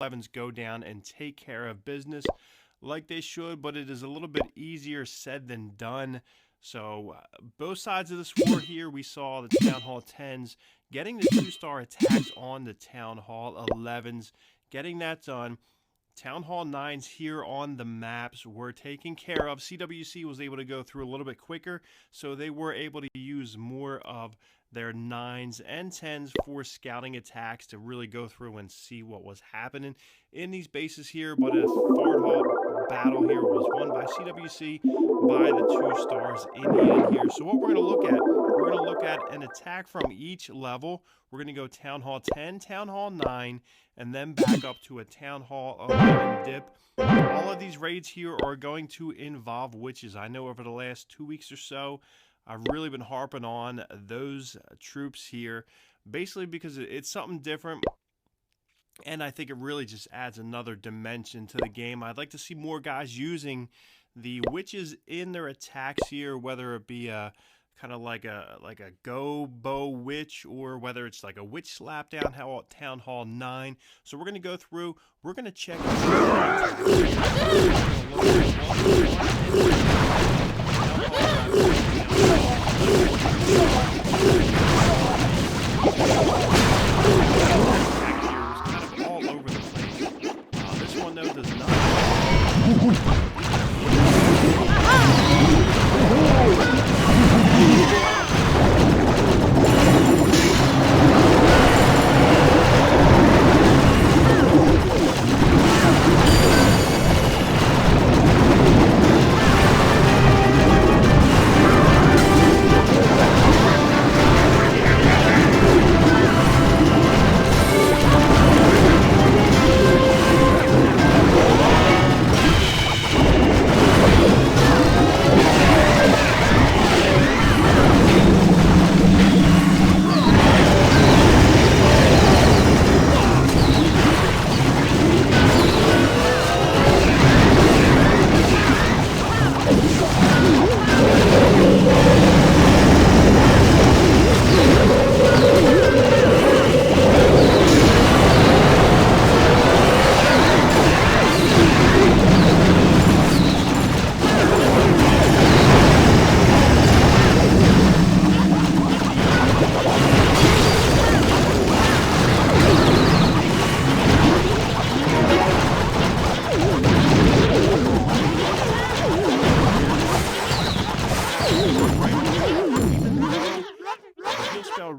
11s go down and take care of business like they should, but it is a little bit easier said than done. So both sides of this war here, we saw the Town Hall 10s getting the 2-star attacks on the Town Hall 11s, getting that done. Town Hall 9s here on the maps were taken care of. CWC was able to go through a little bit quicker, so they were able to use more of their 9s and 10s for scouting attacks to really go through and see what was happening in these bases here. But a Ford Hall battle here was won by CWC by the 2 stars in the end here. So what we're going to look at, we're going to look at an attack from each level. We're going to go Town Hall 10, Town Hall 9, and then back up to a Town Hall 11 dip. All of these raids here are going to involve witches. I know over the last 2 weeks or so, I've really been harping on those troops here, basically because it's something different, and I think it really just adds another dimension to the game. I'd like to see more guys using the witches in their attacks here, whether it be a kind of like a go bow witch, or whether it's like a witch slap down Town Hall 9. So we're going to go through, we're going to check all over the place. This one though does not.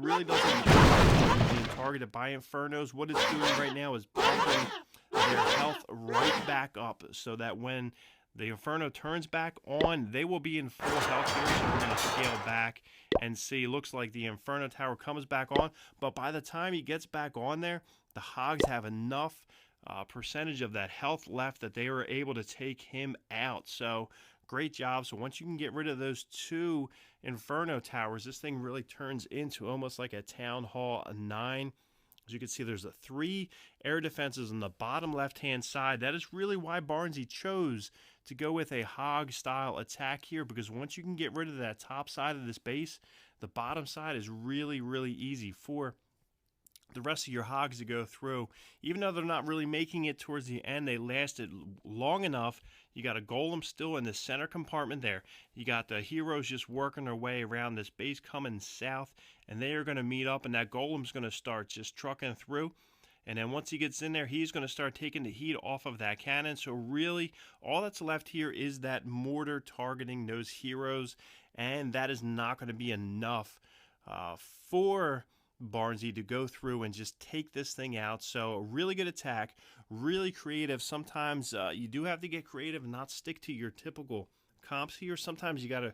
Really doesn't being targeted by Infernos. What it's doing right now is bumping their health right back up, so that when the Inferno turns back on, they will be in full health here. So we're going to scale back and see. Looks like the Inferno Tower comes back on, but by the time he gets back on there, the Hogs have enough percentage of that health left that they were able to take him out. So great job. So once you can get rid of those 2 Inferno Towers, this thing really turns into almost like a Town Hall 9. As you can see, there's 3 air defenses on the bottom left-hand side. That is really why Barnesy chose to go with a hog-style attack here, because once you can get rid of that top side of this base, the bottom side is really, really easy for the rest of your hogs to go through. Even though they're not really making it towards the end, they lasted long enough. You got a golem still in the center compartment there. You got the heroes just working their way around this base coming south, and they are going to meet up, and that golem's going to start just trucking through. And then once he gets in there, he's going to start taking the heat off of that cannon. So really, all that's left here is that mortar targeting those heroes, and that is not going to be enough for Barnesy to go through and just take this thing out. So a really good attack, really creative. Sometimes you do have to get creative and not stick to your typical comps here. Sometimes you got to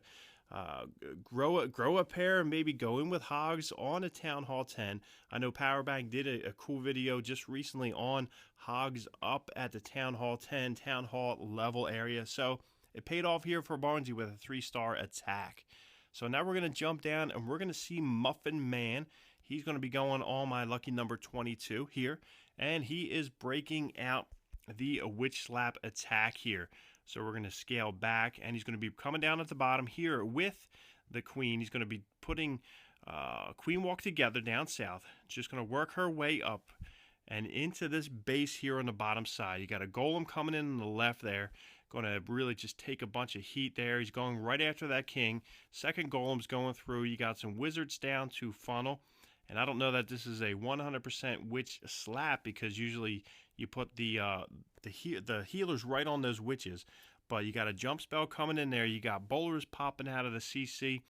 grow a pair and maybe go in with hogs on a Town Hall 10. I know Powerbank did a cool video just recently on hogs up at the Town Hall 10, Town Hall level area. So it paid off here for Barnesy with a 3-star attack. So now we're going to jump down and we're going to see Muffin Man. He's going to be going on my lucky number 22 here, and he is breaking out the Witch Slap attack here. So we're going to scale back, and he's going to be coming down at the bottom here with the Queen. He's going to be putting Queen Walk together down south. Just going to work her way up, and into this base here on the bottom side. You got a golem coming in on the left there. Going to really just take a bunch of heat there. He's going right after that king. Second golem's going through. You got some wizards down to funnel. And I don't know that this is a 100% witch slap, because usually you put the healers right on those witches. But you got a jump spell coming in there. You got bowlers popping out of the CC.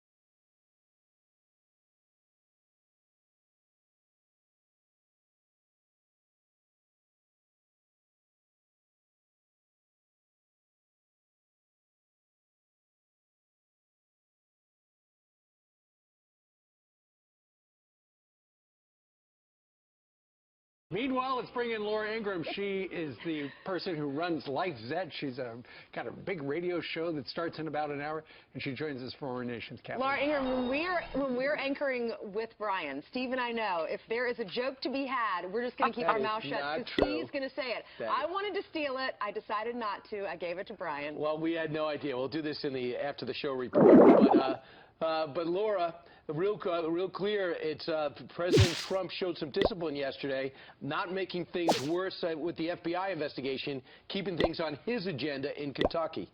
Meanwhile, let's bring in Laura Ingraham. She is the person who runs Life Z. She's got a big radio show that starts in about an hour, and she joins us for our nation's capital. Laura Ingraham, when we're anchoring with Brian, Steve and I know if there is a joke to be had, we're just going to keep our mouth shut because he's going to say it. I wanted to steal it. I decided not to. I gave it to Brian. Well, we had no idea. We'll do this in the after the show report. But Laura, real clear, it's President Trump showed some discipline yesterday, not making things worse with the FBI investigation, keeping things on his agenda in Kentucky.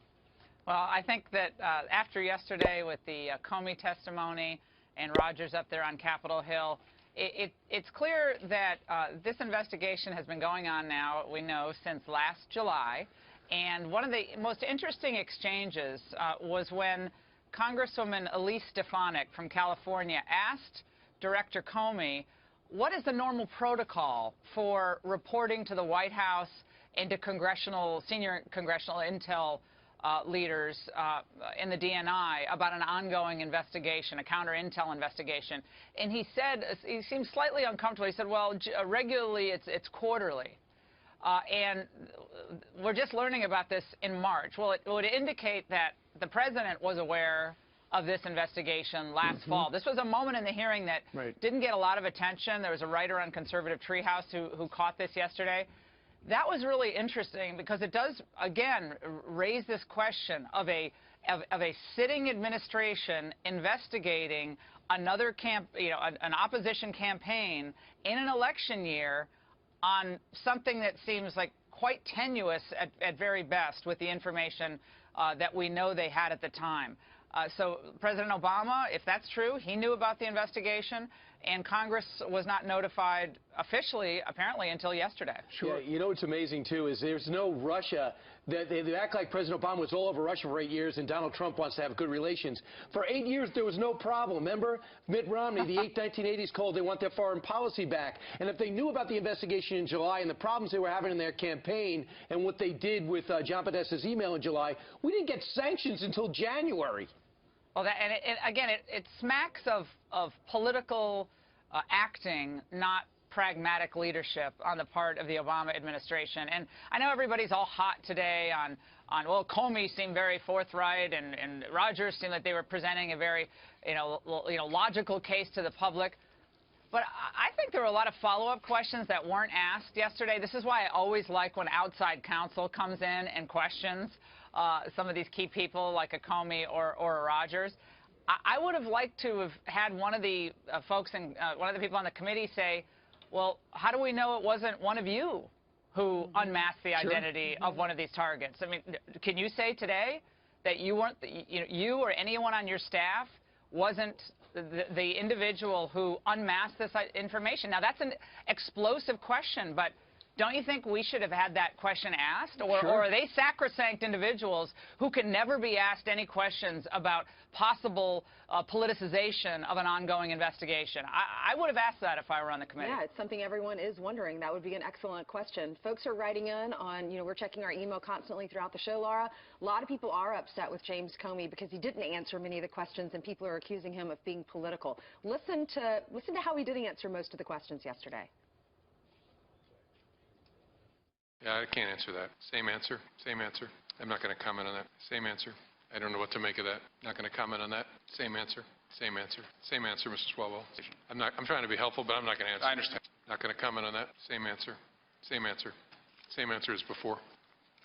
Well, I think that after yesterday with the Comey testimony and Rogers up there on Capitol Hill, it's clear that this investigation has been going on now, we know, since last July. And one of the most interesting exchanges was when Congresswoman Elise Stefanik from California asked Director Comey, what is the normal protocol for reporting to the White House and to senior congressional intel leaders in the DNI about an ongoing investigation, a counter-intel investigation? And he said, he seemed slightly uncomfortable. He said, well, regularly it's quarterly. And we're just learning about this in March. Well, it would indicate that the president was aware of this investigation last fall. This was a moment in the hearing that didn't get a lot of attention. There was a writer on Conservative Treehouse who caught this yesterday. That was really interesting because it does, again, raise this question of a sitting administration investigating another an opposition campaign in an election year on something that seems like quite tenuous at very best with the information that we know they had at the time. So President Obama, if that's true, he knew about the investigation, and Congress was not notified officially, apparently, until yesterday. Sure. Yeah, you know what's amazing, too, is there's no Russia. They act like President Obama was all over Russia for 8 years, and Donald Trump wants to have good relations. For 8 years, there was no problem. Remember? Mitt Romney, the 1980s called, they want their foreign policy back. And if they knew about the investigation in July and the problems they were having in their campaign and what they did with John Podesta's email in July, we didn't get sanctions until January. Well, again, it smacks of political acting, not pragmatic leadership on the part of the Obama administration. And I know everybody's all hot today on well, Comey seemed very forthright, and Rogers seemed like they were presenting a very logical case to the public. But I think there were a lot of follow-up questions that weren't asked yesterday. This is why I always like when outside counsel comes in and questions some of these key people like a Comey or a Rogers. I would have liked to have had one of the folks and one of the people on the committee say, well, how do we know it wasn't one of you who unmasked the identity of one of these targets? I mean, can you say today that you weren't, you or anyone on your staff wasn't the individual who unmasked this information? Now, that's an explosive question, but don't you think we should have had that question asked? Or are they sacrosanct individuals who can never be asked any questions about possible politicization of an ongoing investigation? I would have asked that if I were on the committee. Yeah, it's something everyone is wondering. That would be an excellent question. Folks are writing in on, we're checking our email constantly throughout the show, Laura. A lot of people are upset with James Comey because he didn't answer many of the questions, and people are accusing him of being political. Listen to how he did answer most of the questions yesterday. Yeah, I can't answer that. Same answer. Same answer. I'm not going to comment on that. Same answer. I don't know what to make of that. Not going to comment on that. Same answer. Same answer. Same answer, Mr. Swalwell. I'm trying to be helpful, but I'm not going to answer. I understand. Not going to comment on that. Same answer. Same answer. Same answer as before.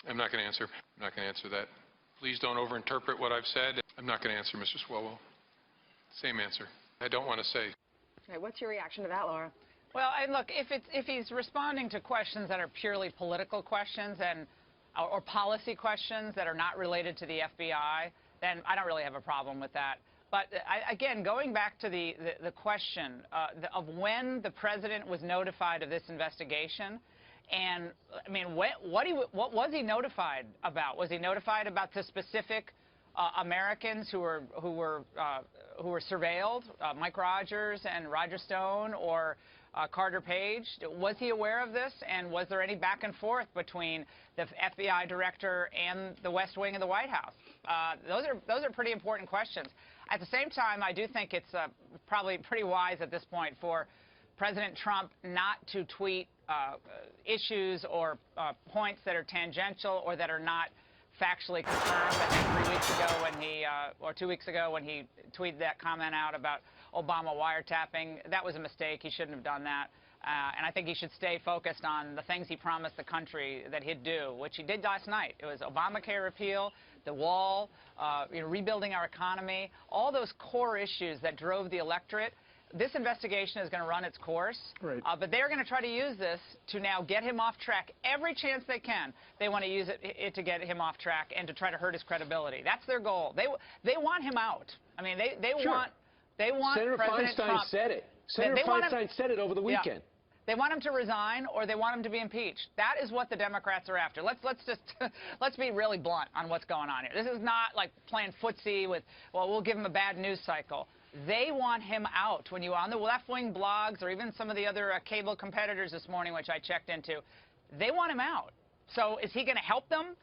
I'm not going to answer. I'm not going to answer that. Please don't overinterpret what I've said. I'm not going to answer, Mr. Swalwell. Same answer. I don't want to say. All right, what's your reaction to that, Laura? Well, and look, if he's responding to questions that are purely political questions or policy questions that are not related to the FBI, then I don't really have a problem with that. But again, going back to the question of when the president was notified of this investigation, and I mean, what was he notified about? Was he notified about the specific Americans who were surveilled, Mike Rogers and Roger Stone, or Carter Page? Was he aware of this, and was there any back and forth between the FBI director and the West Wing of the White House? Those are pretty important questions. At the same time, I do think it's probably pretty wise at this point for President Trump not to tweet issues or points that are tangential or that are not factually confirmed. I think 3 weeks ago when he, or 2 weeks ago when he tweeted that comment out about Obama wiretapping, that was a mistake. He shouldn't have done that. And I think he should stay focused on the things he promised the country that he'd do, which he did last night. It was Obamacare repeal, the wall, rebuilding our economy, all those core issues that drove the electorate. This investigation is going to run its course, right. But they're going to try to use this to now get him off track every chance they can. They want to use it to get him off track and to try to hurt his credibility. That's their goal. They want him out. I mean, they want Senator President Feinstein Trump. said it. Senator Feinstein said it over the weekend. Yeah. They want him to resign, or they want him to be impeached. That is what the Democrats are after. Let's just let's be really blunt on what's going on here. This is not like playing footsie with, well, we'll give him a bad news cycle. They want him out. When you're on the left-wing blogs or even some of the other cable competitors this morning, which I checked into, they want him out. So is he going to help them?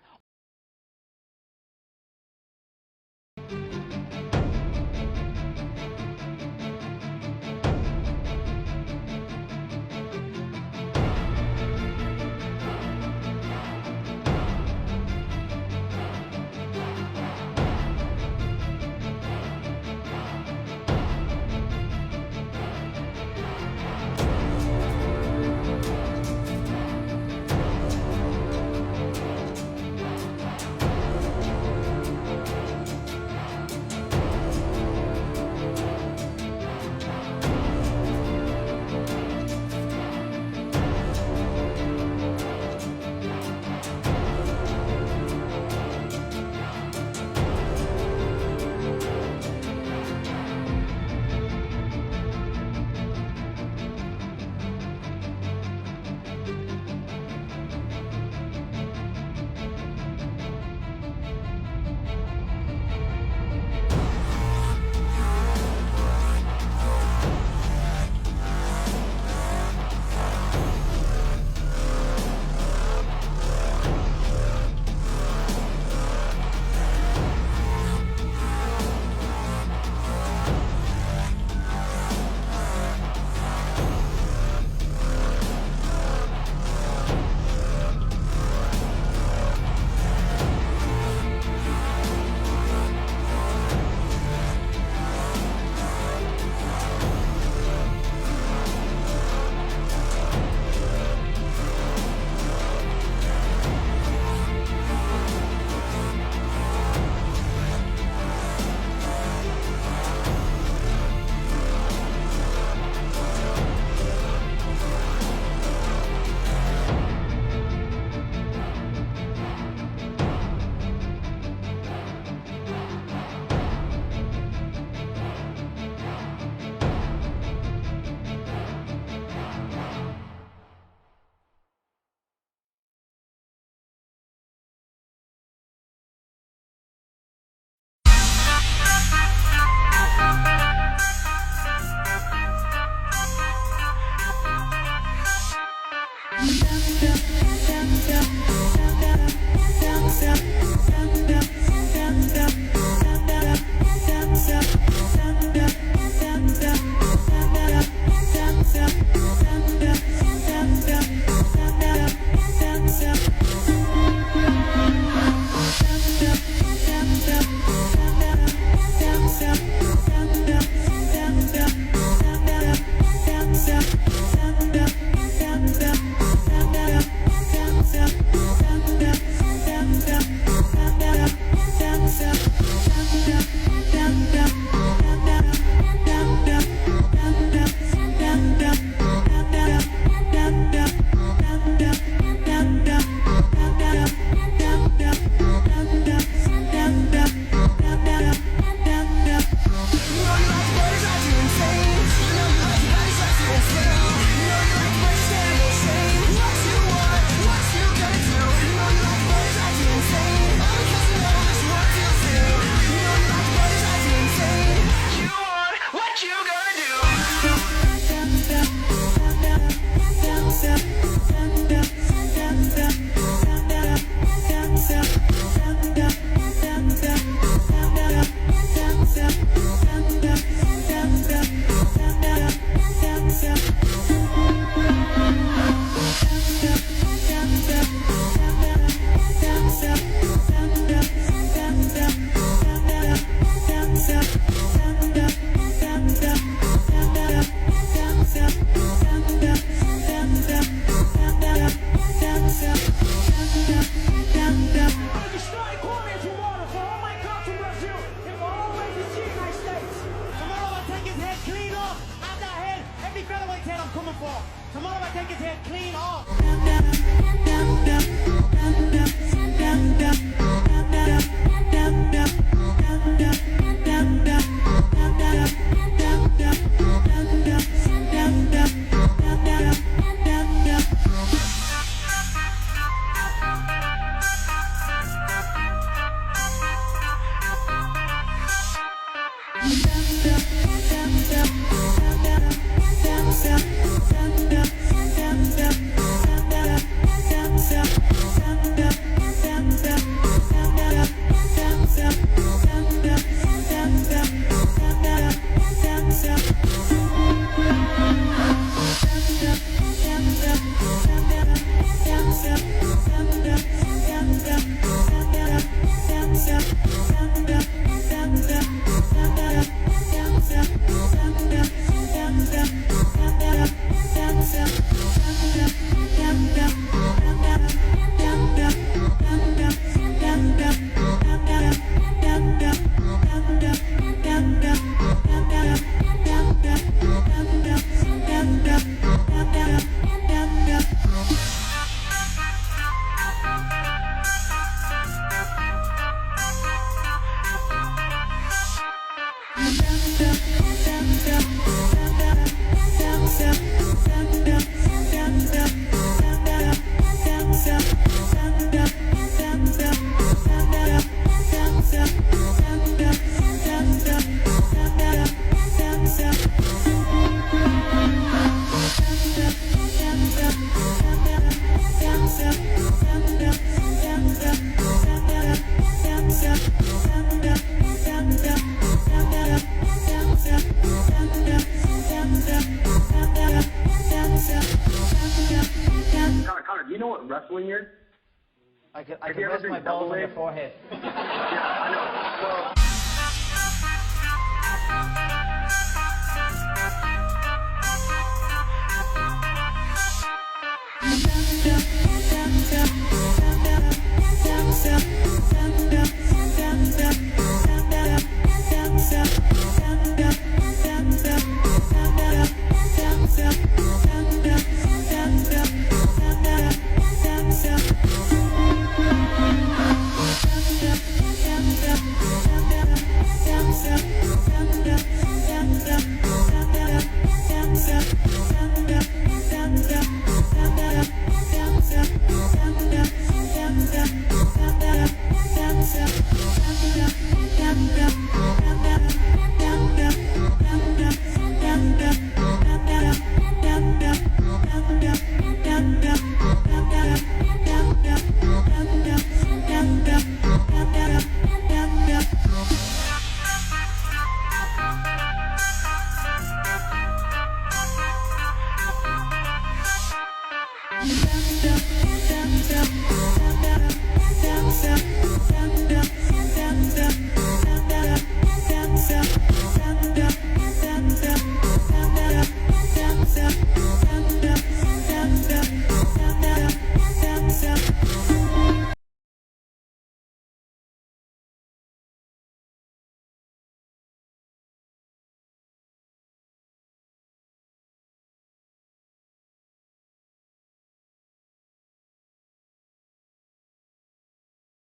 can't clean off. Connor, do you know what wrestling is? I can Have you ever rest been my balls on your double-legged? forehead. Yeah, I know. Well,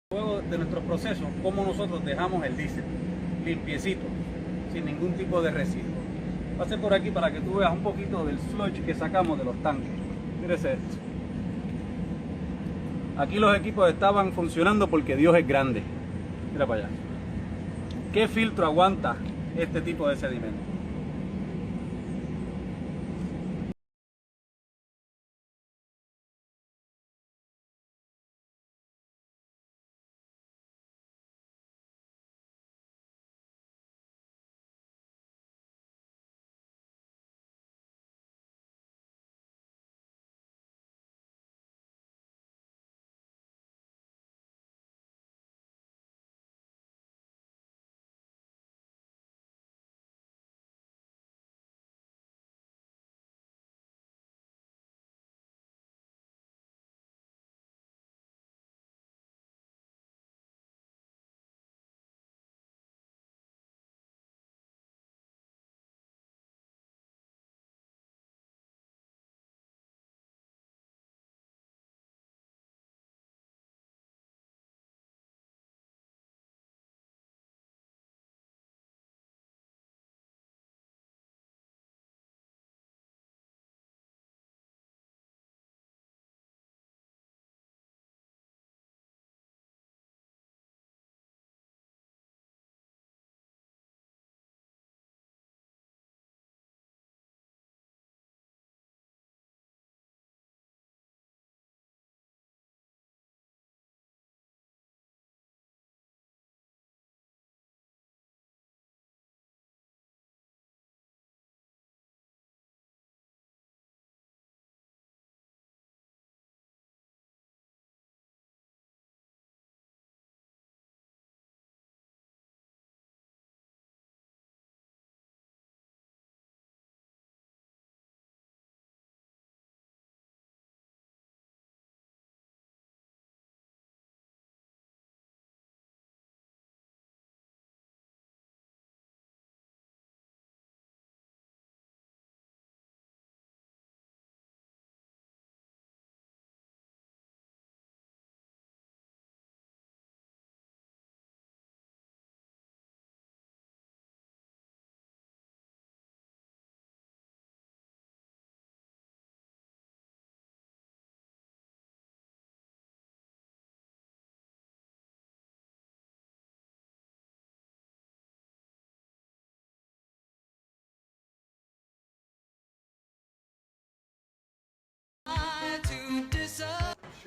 Luego de nuestros procesos, cómo nosotros dejamos el diésel limpiecito, sin ningún tipo de residuo. Pase por aquí para que tú veas un poquito del sludge que sacamos de los tanques. Mírese esto. Aquí los equipos estaban funcionando porque Dios es grande. Mira para allá. ¿Qué filtro aguanta este tipo de sedimento?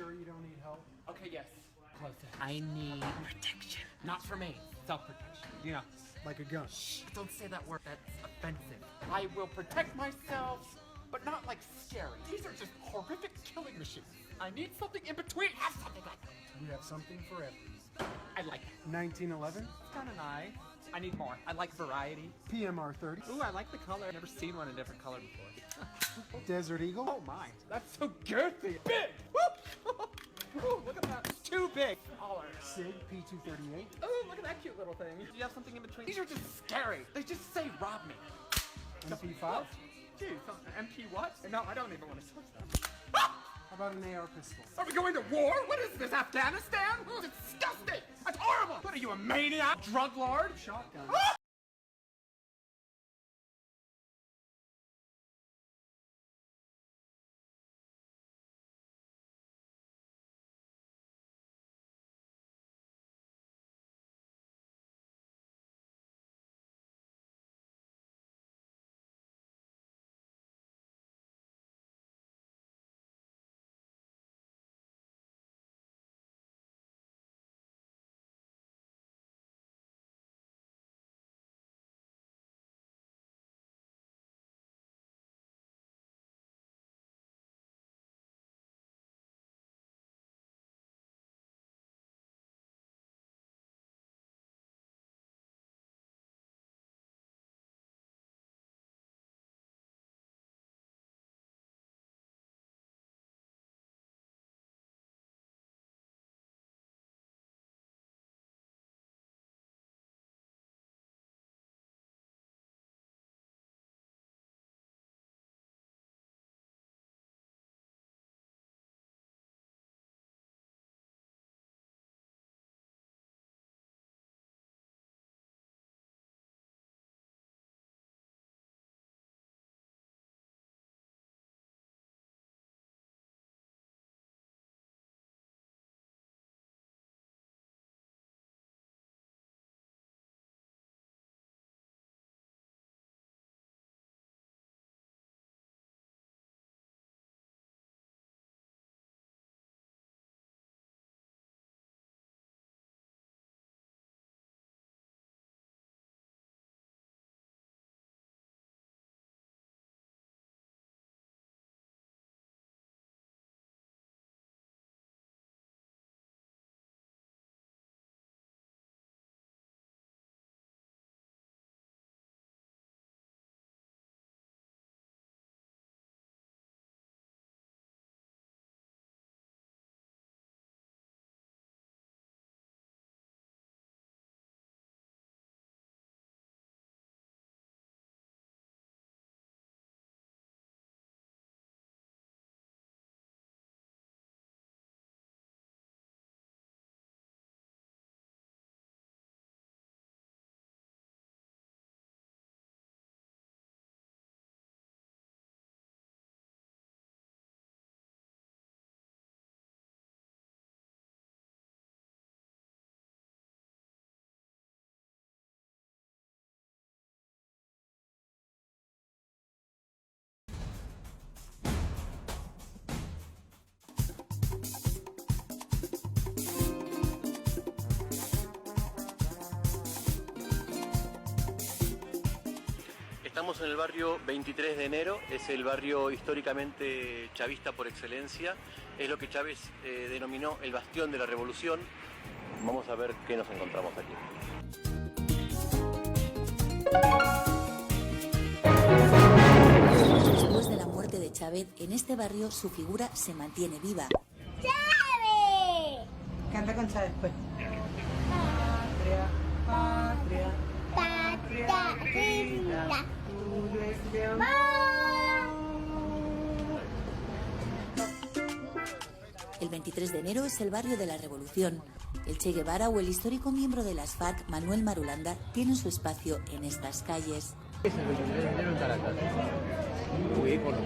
sure you don't need help? Okay, yes. Close it. I need protection. Not for me. Self-protection. Yeah, like a gun. Shh, don't say that word. That's offensive. I will protect myself, but not like scary. These are just horrific killing machines. I need something in between. Have something like that. We have something for everyone. I like it. 1911, It's kind of nice. I need more. I like variety. PMR 30, Ooh, I like the color. I've never seen one in a different color before. Desert Eagle, Oh my, that's so girthy. Big! Whoop! Ooh, look at that. It's too big. Smaller. SIG P238, Ooh, look at that cute little thing. Do you have something in between? These are just scary. They just say rob me. MP5. Geez, MP what? No, I don't even want to touch them. How about an AR pistol? Are we going to war? What is this, Afghanistan? Oh, it's disgusting. That's horrible. What are you, a maniac? Drug lord? Shotgun. Estamos en el barrio 23 de enero, es el barrio históricamente chavista por excelencia, es lo que Chávez denominó el bastión de la revolución. Vamos a ver qué nos encontramos aquí. Después de la muerte de Chávez, en este barrio su figura se mantiene viva. ¡Chávez! Canta con Chávez, pues. Patria, patria, El 23 de enero es el barrio de la Revolución. El Che Guevara o el histórico miembro de las FARC, Manuel Marulanda, tienen su espacio en estas calles. Es el 23 de enero en Caracas. Un ícono.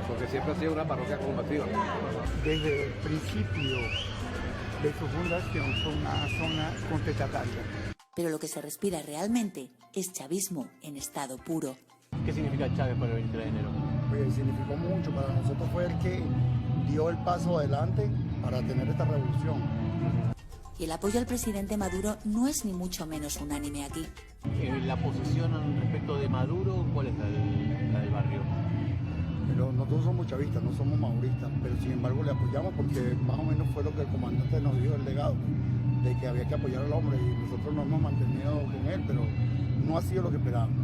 Porque siempre ha sido una parroquia combativa. Desde el principio de su fundación fue una zona contestataria. Pero lo que se respira realmente es chavismo en estado puro. ¿Qué significa Chávez para el 23 de enero? Pues significó mucho para nosotros, fue el que dio el paso adelante para tener esta revolución. Y el apoyo al presidente Maduro no es ni mucho menos unánime aquí. La posición respecto de Maduro, ¿cuál es la del barrio? Pero nosotros somos chavistas, no somos maduristas, pero sin embargo le apoyamos porque más o menos fue lo que el comandante nos dijo, el legado, de que había que apoyar al hombre y nosotros nos hemos mantenido con él, pero no ha sido lo que esperábamos.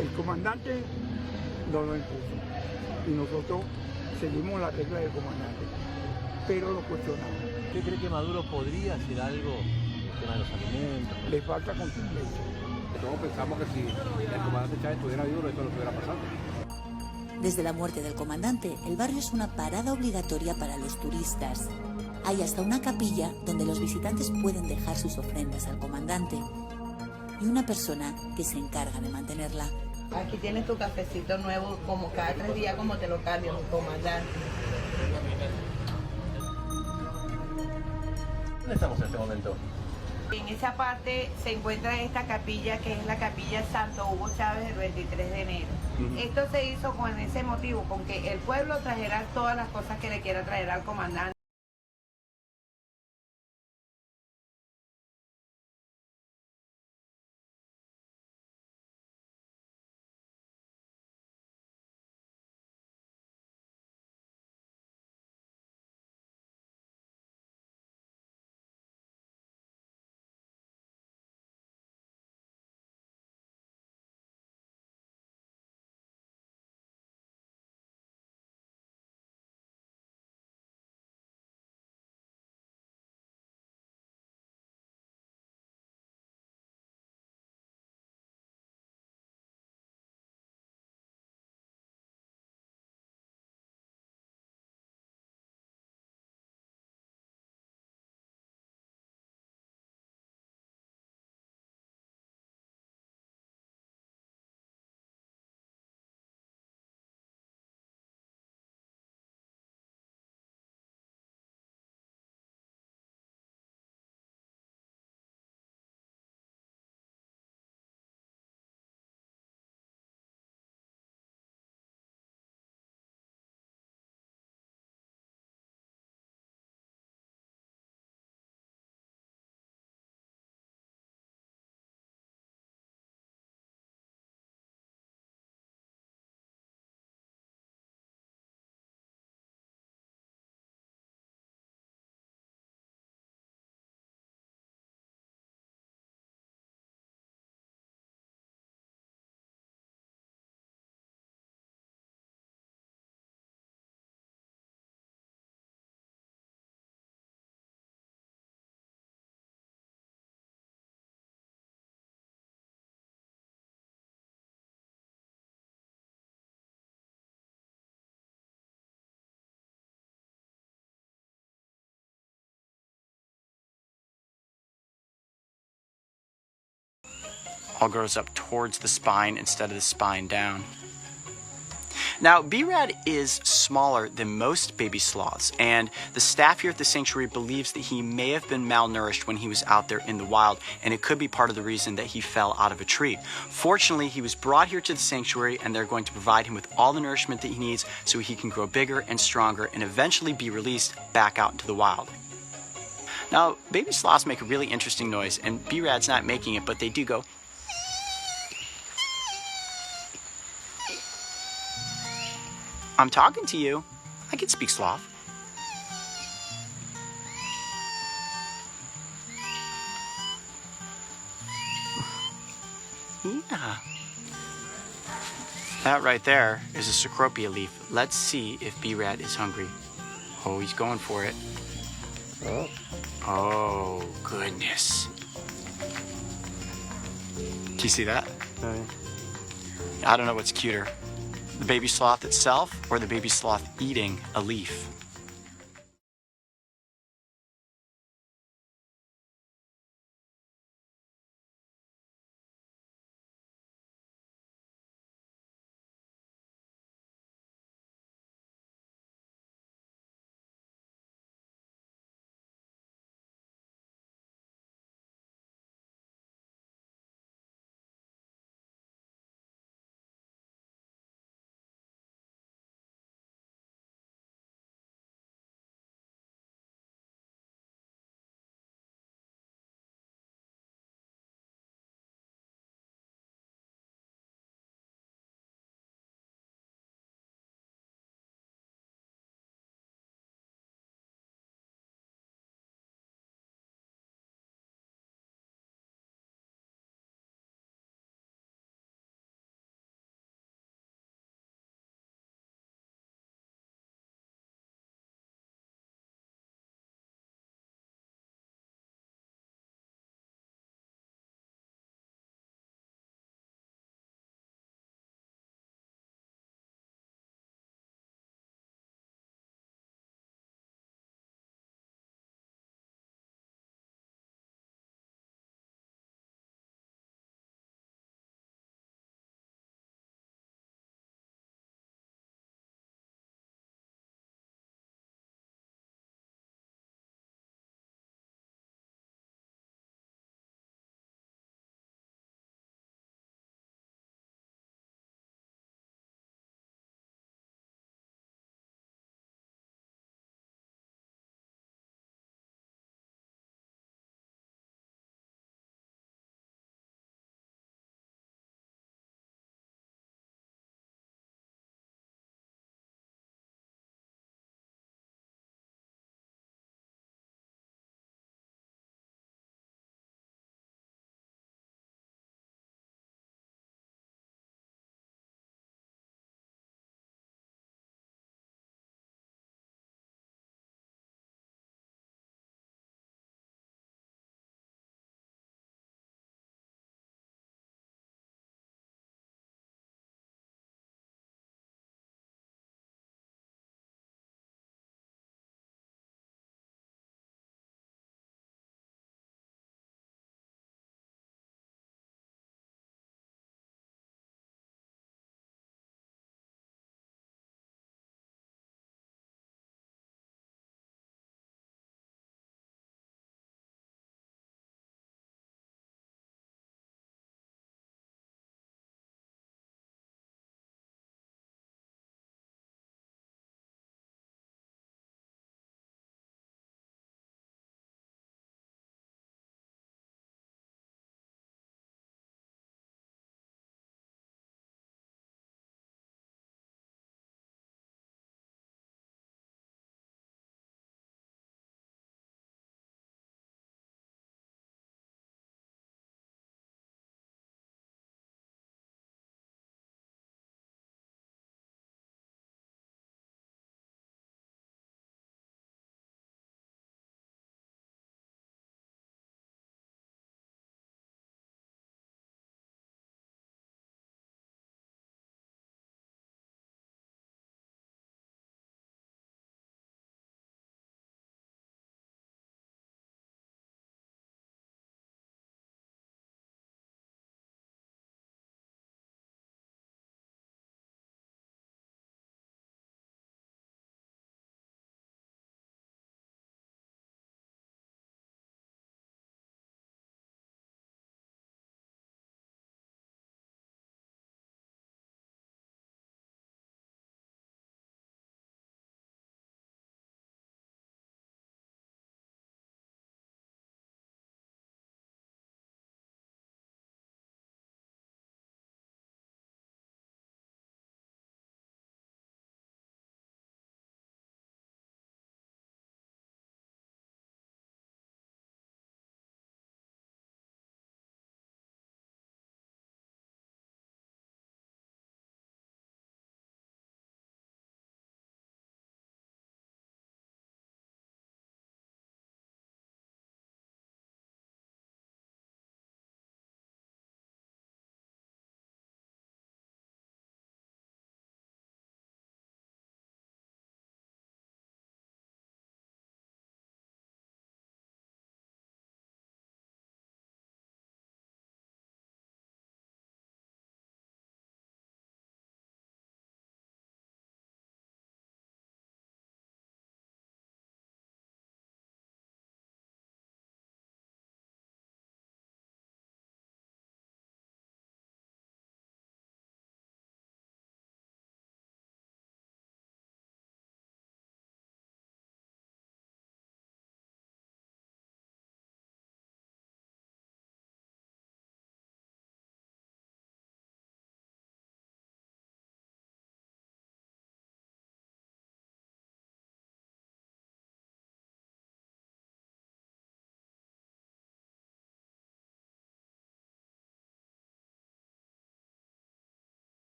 El comandante nos lo impuso y nosotros seguimos la regla del comandante, pero lo cuestionamos. ¿Usted cree que Maduro podría hacer algo en el tema de los alimentos? Le falta contundencia. Todos pensamos que si el comandante Chávez estuviera vivo, esto no estuviera pasando. Desde la muerte del comandante, el barrio es una parada obligatoria para los turistas. Hay hasta una capilla donde los visitantes pueden dejar sus ofrendas al comandante y una persona que se encarga de mantenerla. Aquí tienes tu cafecito nuevo, como cada 3 días, como te lo cambio, mi comandante. ¿Dónde estamos en este momento? En esa parte se encuentra esta capilla, que es la capilla Santo Hugo Chávez del 23 de enero. Esto se hizo con ese motivo, con que el pueblo trajera todas las cosas que le quiera traer al comandante. All grows up towards the spine instead of the spine down. Now, B-Rad is smaller than most baby sloths, and the staff here at the sanctuary believes that he may have been malnourished when he was out there in the wild, and it could be part of the reason that he fell out of a tree. Fortunately, he was brought here to the sanctuary, and they're going to provide him with all the nourishment that he needs so he can grow bigger and stronger and eventually be released back out into the wild. Now, baby sloths make a really interesting noise, and B-Rad's not making it, but they do go. I'm talking to you. I can speak sloth. Yeah. That right there is a cecropia leaf. Let's see if B-Rad is hungry. Oh, he's going for it. Oh, goodness. Do you see that? I don't know what's cuter. The baby sloth itself or the baby sloth eating a leaf.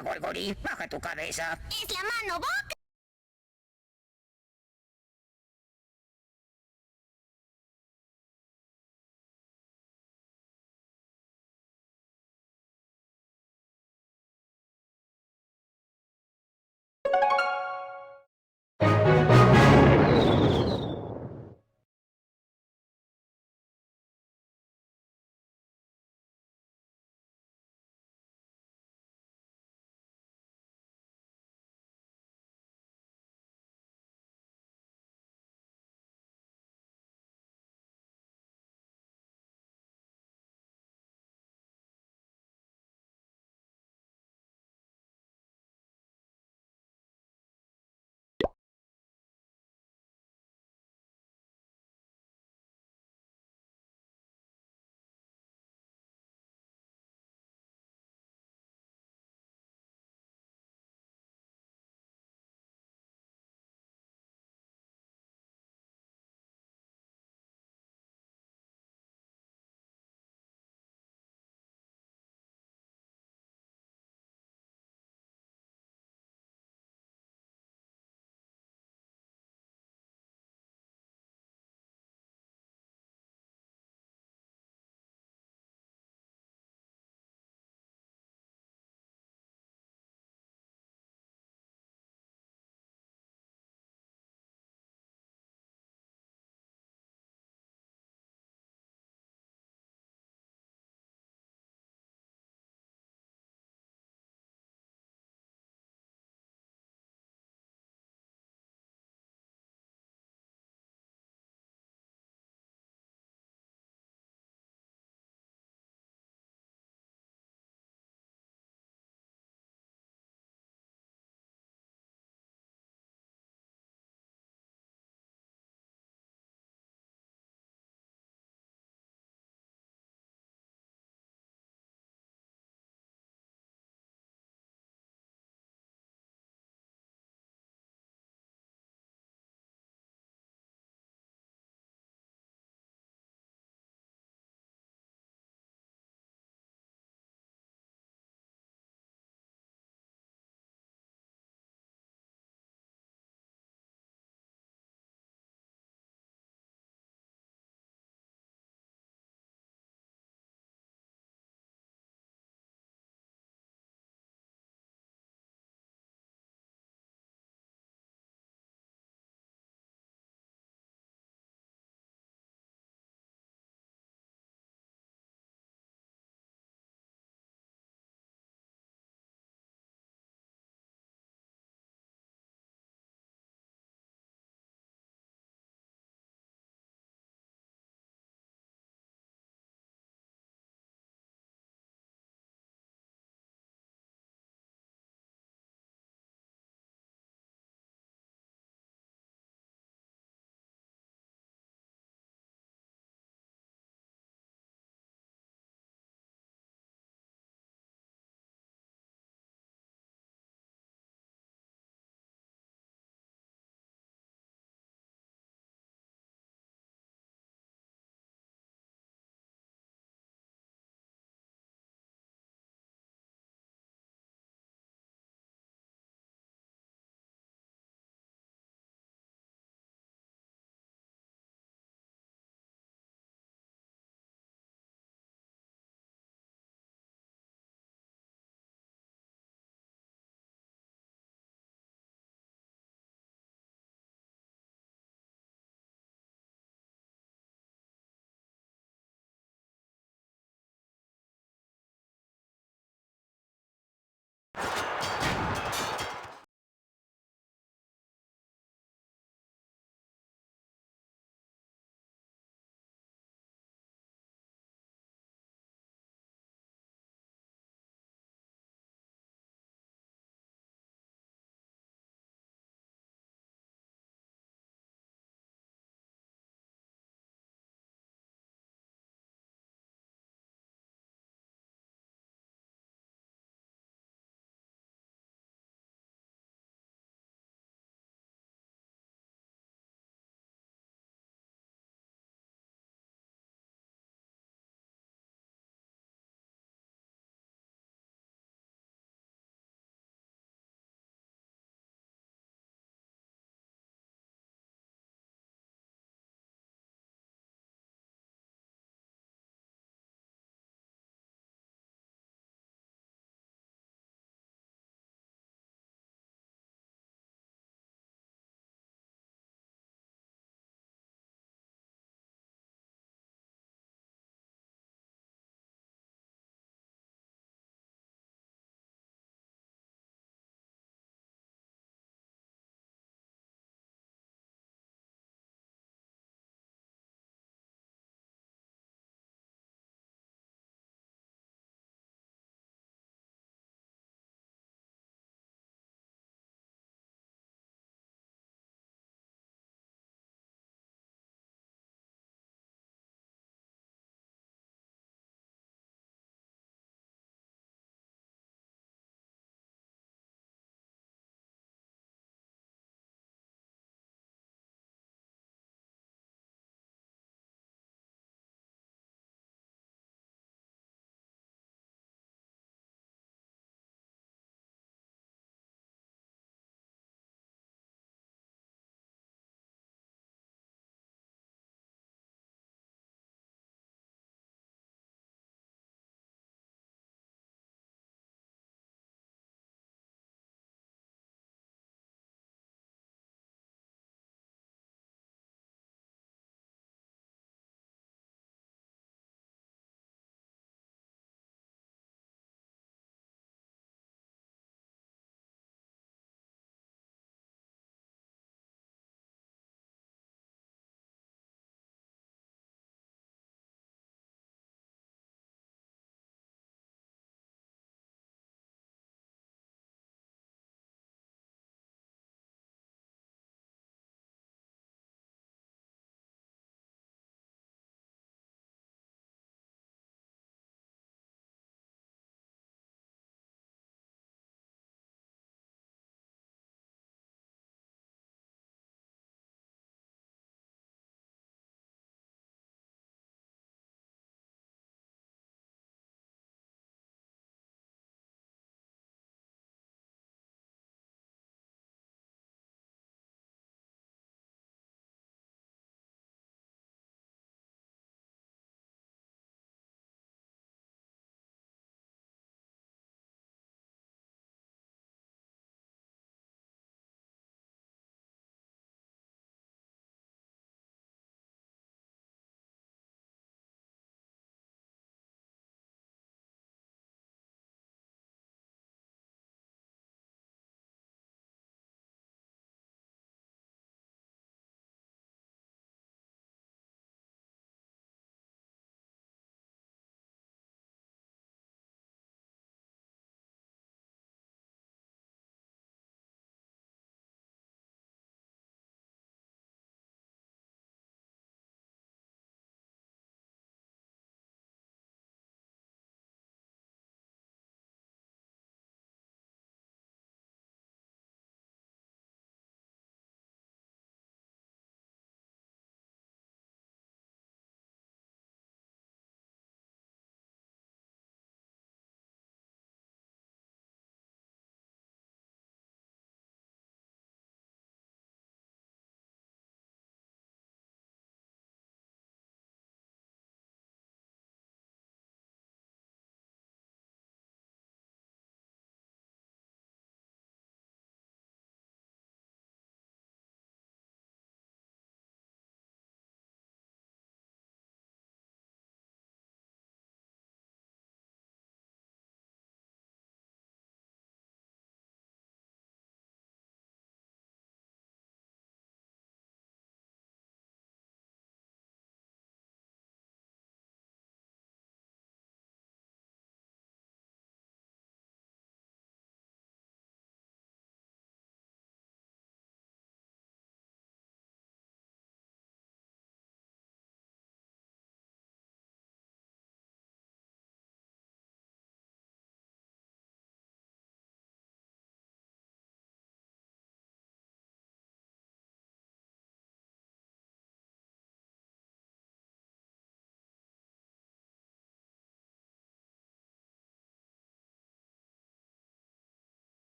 ¡Anda, Gorgory! ¡Baja tu cabeza! ¡Es la mano, boca!